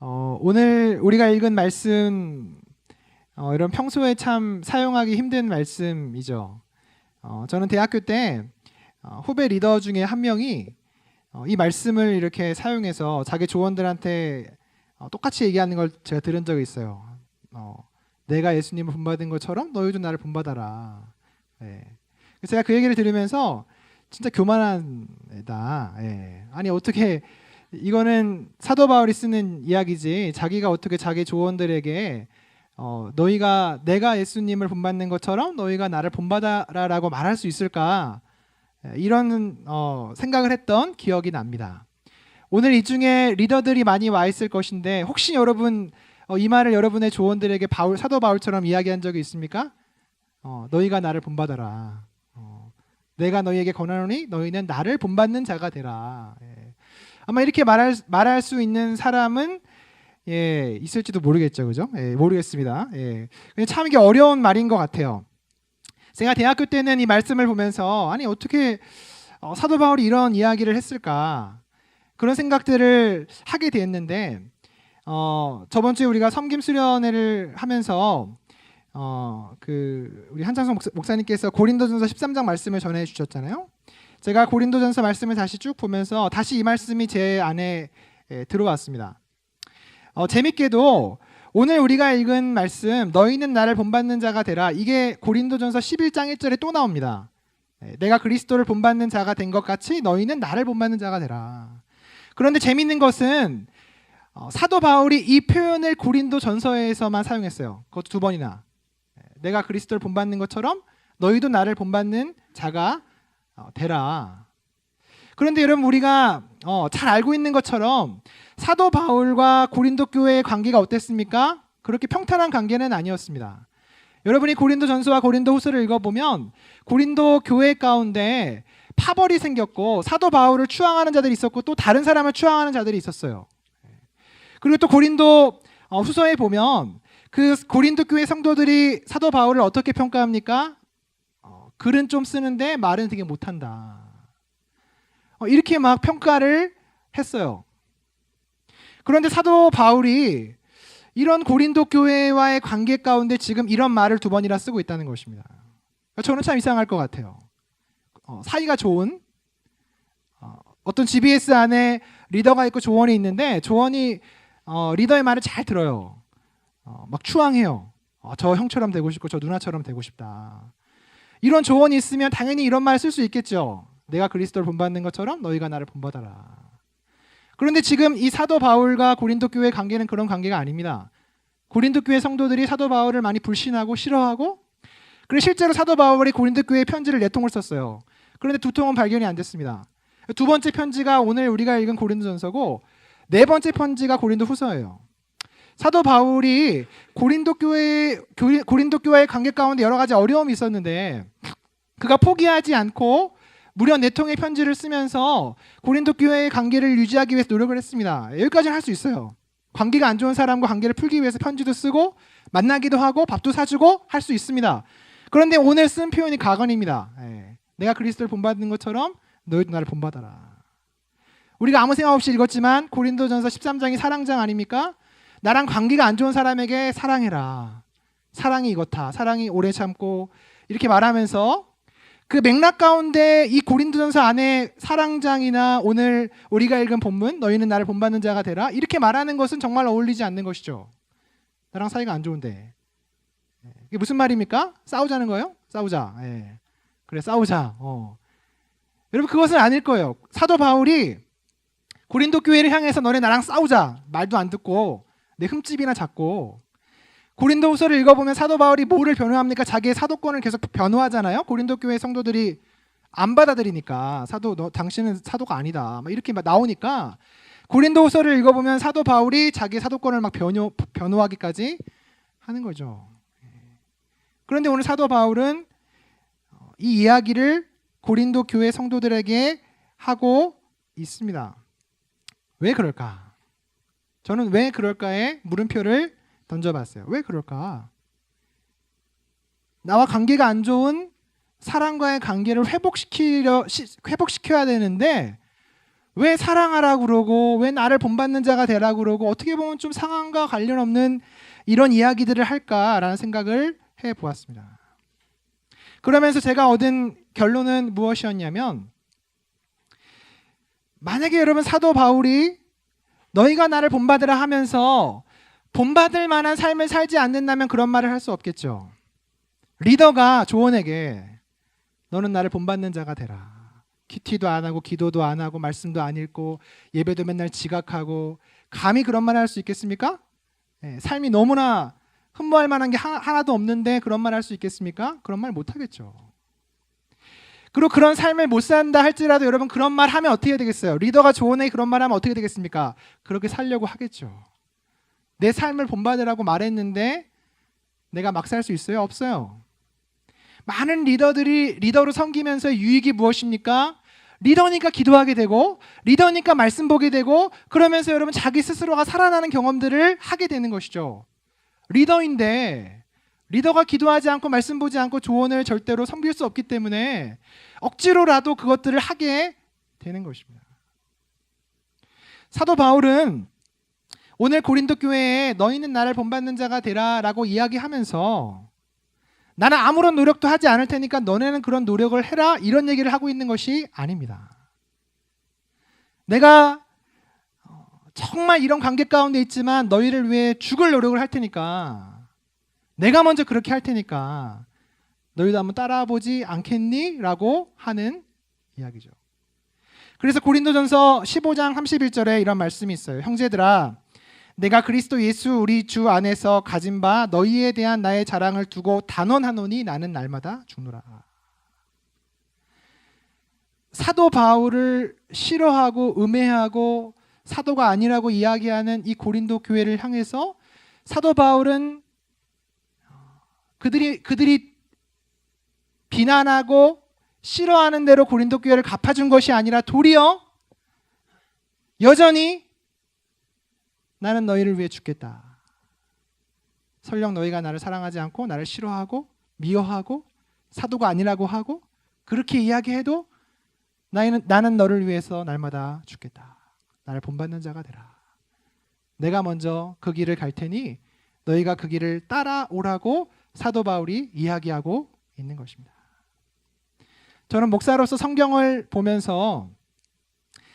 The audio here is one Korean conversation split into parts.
오늘 우리가 읽은 말씀, 이런 평소에 참 사용하기 힘든 말씀이죠. 저는 대학교 때 후배 리더 중에 한 명이 이 말씀을 이렇게 사용해서 자기 조원들한테 똑같이 얘기하는 걸 제가 들은 적이 있어요. 내가 예수님을 본받은 것처럼 너희도 나를 본받아라. 예. 그래서 제가 그 얘기를 들으면서 진짜 교만한 애다. 예. 아니 어떻게 이거는 사도 바울이 쓰는 이야기지 자기가 어떻게 자기 조원들에게 너희가 내가 예수님을 본받는 것처럼 너희가 나를 본받아라라고 말할 수 있을까, 이런 생각을 했던 기억이 납니다. 오늘 이 중에 리더들이 많이 와 있을 것인데 혹시 여러분 이 말을 여러분의 조원들에게 사도 바울처럼 이야기한 적이 있습니까? 너희가 나를 본받아라. 내가 너희에게 권하노니 너희는 나를 본받는 자가 되라. 예. 아마 이렇게 말할 수 있는 사람은 있을지도 모르겠죠, 그죠? 모르겠습니다. 근데 참 이게 어려운 말인 것 같아요. 제가 대학교 때는 이 말씀을 보면서 아니 어떻게 사도 바울이 이런 이야기를 했을까, 그런 생각들을 하게 됐는데 저번 주에 우리가 섬김 수련회를 하면서 우리 한창성 목사님께서 고린도전서 13장 말씀을 전해 주셨잖아요. 제가 고린도전서 말씀을 다시 쭉 보면서 다시 이 말씀이 제 안에 들어왔습니다. 재밌게도 오늘 우리가 읽은 말씀 너희는 나를 본받는 자가 되라, 이게 고린도전서 11장 1절에 또 나옵니다. 내가 그리스도를 본받는 자가 된 것 같이 너희는 나를 본받는 자가 되라. 그런데 재밌는 것은 사도 바울이 이 표현을 고린도전서에서만 사용했어요. 그것도 2번이나. 내가 그리스도를 본받는 것처럼 너희도 나를 본받는 자가 되라. 그런데 여러분, 우리가 잘 알고 있는 것처럼 사도 바울과 고린도 교회의 관계가 어땠습니까? 그렇게 평탄한 관계는 아니었습니다. 여러분이 고린도전서와 고린도후서를 읽어보면 고린도 교회 가운데 파벌이 생겼고 사도 바울을 추앙하는 자들이 있었고 또 다른 사람을 추앙하는 자들이 있었어요. 그리고 또 고린도 후서에 보면 그 고린도 교회 성도들이 사도 바울을 어떻게 평가합니까? 글은 좀 쓰는데 말은 되게 못한다. 이렇게 막 평가를 했어요. 그런데 사도 바울이 이런 고린도 교회와의 관계 가운데 지금 이런 말을 2번이나 쓰고 있다는 것입니다. 저는 참 이상할 것 같아요. 사이가 좋은 어떤 GBS 안에 리더가 있고 조원이 있는데 조원이 리더의 말을 잘 들어요. 막 추앙해요. 저 형처럼 되고 싶고 저 누나처럼 되고 싶다. 이런 조언이 있으면 당연히 이런 말 쓸 수 있겠죠. 내가 그리스도를 본받는 것처럼 너희가 나를 본받아라. 그런데 지금 이 사도 바울과 고린도 교회의 관계는 그런 관계가 아닙니다. 고린도 교회 성도들이 사도 바울을 많이 불신하고 싫어하고, 그리고 실제로 사도 바울이 고린도 교회에 편지를 4통을 썼어요. 그런데 2통은 발견이 안 됐습니다. 2번째 편지가 오늘 우리가 읽은 고린도전서고 4번째 편지가 고린도후서예요. 사도 바울이 고린도 교회의 관계 가운데 여러 가지 어려움이 있었는데 그가 포기하지 않고 무려 4통의 편지를 쓰면서 고린도 교회의 관계를 유지하기 위해서 노력을 했습니다. 여기까지는 할 수 있어요. 관계가 안 좋은 사람과 관계를 풀기 위해서 편지도 쓰고 만나기도 하고 밥도 사주고 할 수 있습니다. 그런데 오늘 쓴 표현이 가관입니다. 내가 그리스도를 본받는 것처럼 너희도 나를 본받아라. 우리가 아무 생각 없이 읽었지만 고린도전서 13장이 사랑장 아닙니까? 나랑 관계가 안 좋은 사람에게 사랑해라. 사랑이 이렇다. 사랑이 오래 참고, 이렇게 말하면서 그 맥락 가운데 이 고린도전서 안에 사랑장이나 오늘 우리가 읽은 본문 너희는 나를 본받는 자가 되라, 이렇게 말하는 것은 정말 어울리지 않는 것이죠. 나랑 사이가 안 좋은데 이게 무슨 말입니까? 싸우자는 거예요? 싸우자. 그래, 싸우자. 여러분, 그것은 아닐 거예요. 사도 바울이 고린도 교회를 향해서 너네 나랑 싸우자 말도 안 듣고 내 흠집이나 잡고, 고린도후서를 읽어보면 사도 바울이 뭐를 변호합니까? 자기의 사도권을 계속 변호하잖아요. 고린도 교회 성도들이 안 받아들이니까 당신은 사도가 아니다 막 이렇게 막 나오니까 고린도후서를 읽어보면 사도 바울이 자기의 사도권을 막 변호하기까지 하는 거죠. 그런데 오늘 사도 바울은 이 이야기를 고린도 교회 성도들에게 하고 있습니다. 왜 그럴까? 저는 왜 그럴까에 물음표를 던져봤어요. 왜 그럴까? 나와 관계가 안 좋은 사람과의 관계를 회복시켜야 되는데 왜 사랑하라고 그러고 왜 나를 본받는 자가 되라고 그러고 어떻게 보면 좀 상황과 관련 없는 이런 이야기들을 할까라는 생각을 해보았습니다. 그러면서 제가 얻은 결론은 무엇이었냐면, 만약에 여러분 사도 바울이 너희가 나를 본받으라 하면서 본받을 만한 삶을 살지 않는다면 그런 말을 할 수 없겠죠. 리더가 조언에게 너는 나를 본받는 자가 되라. 큐티도 안 하고 기도도 안 하고 말씀도 안 읽고 예배도 맨날 지각하고 감히 그런 말을 할 수 있겠습니까? 삶이 너무나 흠모할 만한 게 하나도 없는데 그런 말 할 수 있겠습니까? 그런 말 못 하겠죠. 그리고 그런 삶을 못 산다 할지라도 여러분 그런 말 하면 어떻게 되겠어요? 리더가 조언에 그런 말 하면 어떻게 되겠습니까? 그렇게 살려고 하겠죠. 내 삶을 본받으라고 말했는데 내가 막 살 수 있어요? 없어요. 많은 리더들이 리더로 섬기면서 유익이 무엇입니까? 리더니까 기도하게 되고 리더니까 말씀 보게 되고 그러면서 여러분 자기 스스로가 살아나는 경험들을 하게 되는 것이죠. 리더인데 리더가 기도하지 않고 말씀 보지 않고 조언을 절대로 섬길 수 없기 때문에 억지로라도 그것들을 하게 되는 것입니다. 사도 바울은 오늘 고린도 교회에 너희는 나를 본받는 자가 되라라고 이야기하면서 나는 아무런 노력도 하지 않을 테니까 너네는 그런 노력을 해라 이런 얘기를 하고 있는 것이 아닙니다. 내가 정말 이런 관계 가운데 있지만 너희를 위해 죽을 노력을 할 테니까 내가 먼저 그렇게 할 테니까 너희도 한번 따라보지 않겠니? 라고 하는 이야기죠. 그래서 고린도전서 15장 31절에 이런 말씀이 있어요. 형제들아 내가 그리스도 예수 우리 주 안에서 가진 바 너희에 대한 나의 자랑을 두고 단언하노니 나는 날마다 죽노라. 사도 바울을 싫어하고 음해하고 사도가 아니라고 이야기하는 이 고린도 교회를 향해서 사도 바울은 그들이 비난하고 싫어하는 대로 고린도 교회를 갚아준 것이 아니라 도리어 여전히 나는 너희를 위해 죽겠다. 설령 너희가 나를 사랑하지 않고 나를 싫어하고 미워하고 사도가 아니라고 하고 그렇게 이야기해도 나는 너를 위해서 날마다 죽겠다. 나를 본받는 자가 되라. 내가 먼저 그 길을 갈 테니 너희가 그 길을 따라오라고 사도 바울이 이야기하고 있는 것입니다. 저는 목사로서 성경을 보면서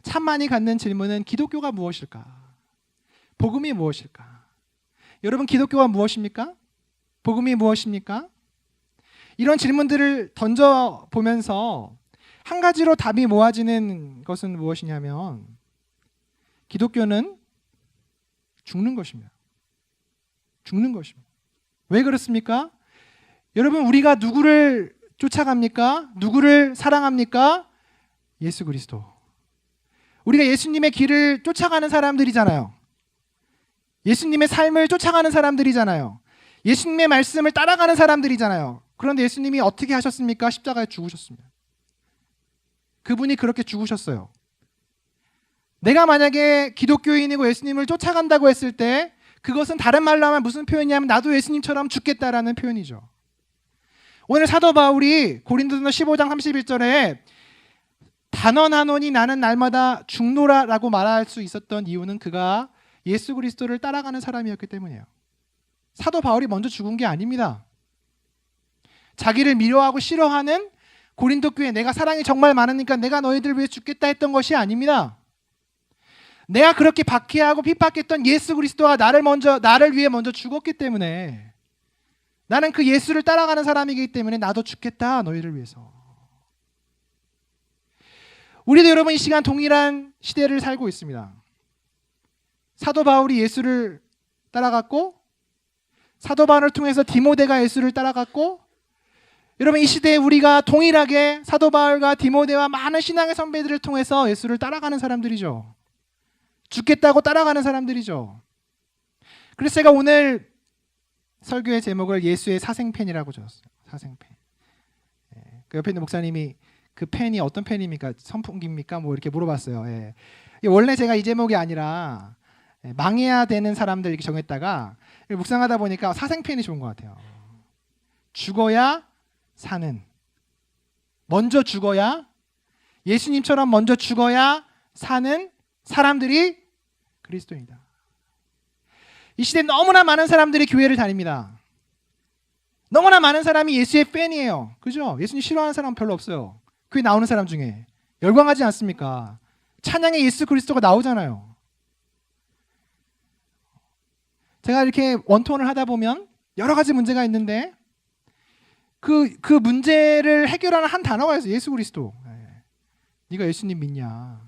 참 많이 갖는 질문은 기독교가 무엇일까? 복음이 무엇일까? 여러분 기독교가 무엇입니까? 복음이 무엇입니까? 이런 질문들을 던져보면서 한 가지로 답이 모아지는 것은 무엇이냐면 기독교는 죽는 것입니다. 죽는 것입니다. 왜 그렇습니까? 여러분 우리가 누구를 쫓아갑니까? 누구를 사랑합니까? 예수 그리스도. 우리가 예수님의 길을 쫓아가는 사람들이잖아요. 예수님의 삶을 쫓아가는 사람들이잖아요. 예수님의 말씀을 따라가는 사람들이잖아요. 그런데 예수님이 어떻게 하셨습니까? 십자가에 죽으셨습니다. 그분이 그렇게 죽으셨어요. 내가 만약에 기독교인이고 예수님을 쫓아간다고 했을 때 그것은 다른 말로 하면 무슨 표현이냐면 나도 예수님처럼 죽겠다라는 표현이죠. 오늘 사도 바울이 고린도전서 15장 31절에 단언하노니 나는 날마다 죽노라라고 말할 수 있었던 이유는 그가 예수 그리스도를 따라가는 사람이었기 때문이에요. 사도 바울이 먼저 죽은 게 아닙니다. 자기를 미워하고 싫어하는 고린도 교회 내가 사랑이 정말 많으니까 내가 너희들 위해 죽겠다 했던 것이 아닙니다. 내가 그렇게 박해하고 핍박했던 예수 그리스도가 나를 위해 먼저 죽었기 때문에 나는 그 예수를 따라가는 사람이기 때문에 나도 죽겠다 너희를 위해서. 우리도 여러분 이 시간 동일한 시대를 살고 있습니다. 사도 바울이 예수를 따라갔고 사도 바울을 통해서 디모데가 예수를 따라갔고 여러분 이 시대에 우리가 동일하게 사도 바울과 디모데와 많은 신앙의 선배들을 통해서 예수를 따라가는 사람들이죠. 죽겠다고 따라가는 사람들이죠. 그래서 제가 오늘 설교의 제목을 예수의 사생팬이라고 적었어요. 사생팬. 그 옆에 있는 목사님이 그 팬이 어떤 팬입니까? 선풍기입니까? 뭐 이렇게 물어봤어요. 예. 원래 제가 이 제목이 아니라 망해야 되는 사람들 이렇게 정했다가 묵상하다 보니까 사생팬이 좋은 것 같아요. 죽어야 사는. 먼저 죽어야 예수님처럼 먼저 죽어야 사는 사람들이 그리스도인이다. 이 시대에 너무나 많은 사람들이 교회를 다닙니다. 너무나 많은 사람이 예수의 팬이에요. 그죠? 예수님 싫어하는 사람 별로 없어요. 교회 나오는 사람 중에. 열광하지 않습니까? 찬양에 예수 그리스도가 나오잖아요. 제가 이렇게 원통을 하다 보면 여러 가지 문제가 있는데 그 문제를 해결하는 한 단어가 있어요. 예수 그리스도. 네가 예수님 믿냐?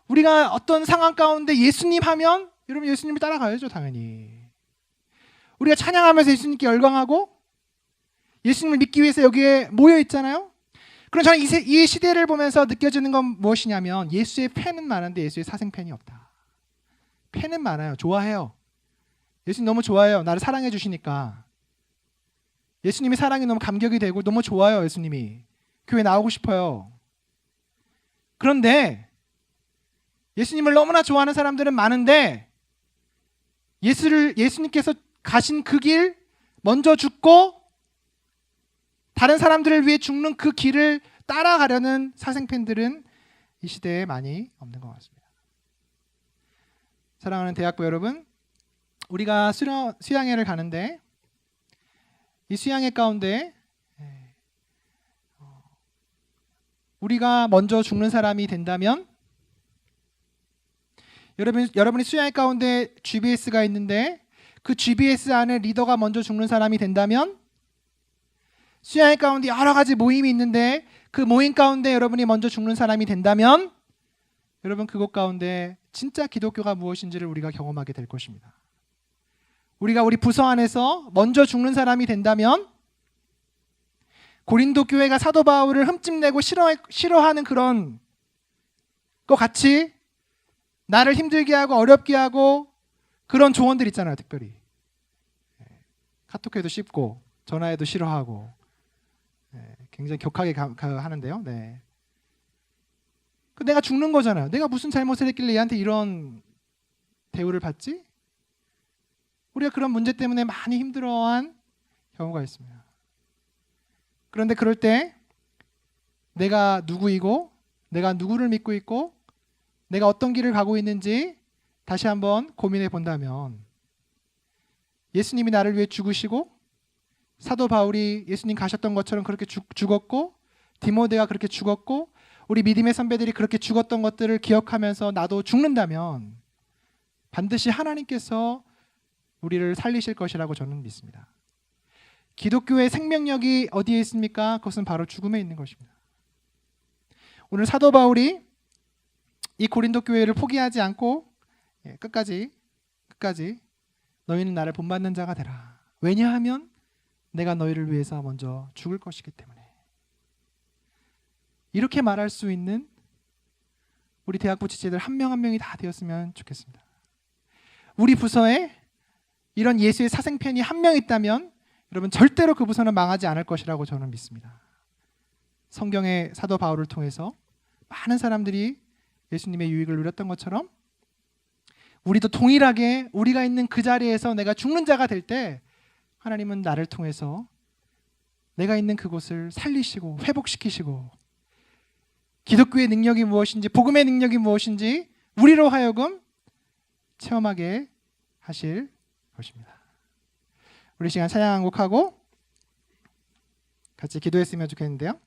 우리가 어떤 상황 가운데 예수님 하면 여러분 예수님을 따라가야죠, 당연히. 우리가 찬양하면서 예수님께 열광하고 예수님을 믿기 위해서 여기에 모여 있잖아요. 그럼 저는 이 시대를 보면서 느껴지는 건 무엇이냐면 예수의 팬은 많은데 예수의 사생팬이 없다. 팬은 많아요. 좋아해요. 예수님 너무 좋아해요. 나를 사랑해 주시니까. 예수님의 사랑이 너무 감격이 되고 너무 좋아요. 예수님이. 교회 나오고 싶어요. 그런데 예수님을 너무나 좋아하는 사람들은 많은데 예수님께서 가신 그 길 먼저 죽고 다른 사람들을 위해 죽는 그 길을 따라가려는 사생팬들은 이 시대에 많이 없는 것 같습니다. 사랑하는 대학부 여러분, 우리가 수양회를 가는데 이 수양회 가운데 우리가 먼저 죽는 사람이 된다면 여러분이 수양회 가운데 GBS가 있는데 그 GBS 안에 리더가 먼저 죽는 사람이 된다면 수양회 가운데 여러 가지 모임이 있는데 그 모임 가운데 여러분이 먼저 죽는 사람이 된다면 여러분 그곳 가운데 진짜 기독교가 무엇인지를 우리가 경험하게 될 것입니다. 우리가 우리 부서 안에서 먼저 죽는 사람이 된다면 고린도 교회가 사도 바울을 흠집내고 싫어하는 그런 것 같이 나를 힘들게 하고 어렵게 하고 그런 조언들 있잖아요. 특별히 카톡해도 씹고 전화해도 싫어하고 굉장히 격하게 하는데요. 네. 내가 죽는 거잖아요. 내가 무슨 잘못을 했길래 얘한테 이런 대우를 받지? 우리가 그런 문제 때문에 많이 힘들어한 경우가 있습니다. 그런데 그럴 때 내가 누구이고 내가 누구를 믿고 있고 내가 어떤 길을 가고 있는지 다시 한번 고민해 본다면 예수님이 나를 위해 죽으시고 사도 바울이 예수님 가셨던 것처럼 그렇게 죽었고 디모데가 그렇게 죽었고 우리 믿음의 선배들이 그렇게 죽었던 것들을 기억하면서 나도 죽는다면 반드시 하나님께서 우리를 살리실 것이라고 저는 믿습니다. 기독교의 생명력이 어디에 있습니까? 그것은 바로 죽음에 있는 것입니다. 오늘 사도 바울이 이 고린도 교회를 포기하지 않고 끝까지 너희는 나를 본받는 자가 되라. 왜냐하면 내가 너희를 위해서 먼저 죽을 것이기 때문에. 이렇게 말할 수 있는 우리 대학부 지체들 한 명 한 명이 다 되었으면 좋겠습니다. 우리 부서에 이런 예수의 사생팬이 한 명 있다면 여러분 절대로 그 부서는 망하지 않을 것이라고 저는 믿습니다. 성경의 사도 바울을 통해서 많은 사람들이 예수님의 유익을 누렸던 것처럼 우리도 동일하게 우리가 있는 그 자리에서 내가 죽는 자가 될 때 하나님은 나를 통해서 내가 있는 그곳을 살리시고 회복시키시고 기독교의 능력이 무엇인지 복음의 능력이 무엇인지 우리로 하여금 체험하게 하실 것입니다. 우리 시간 찬양 한 곡하고 같이 기도했으면 좋겠는데요.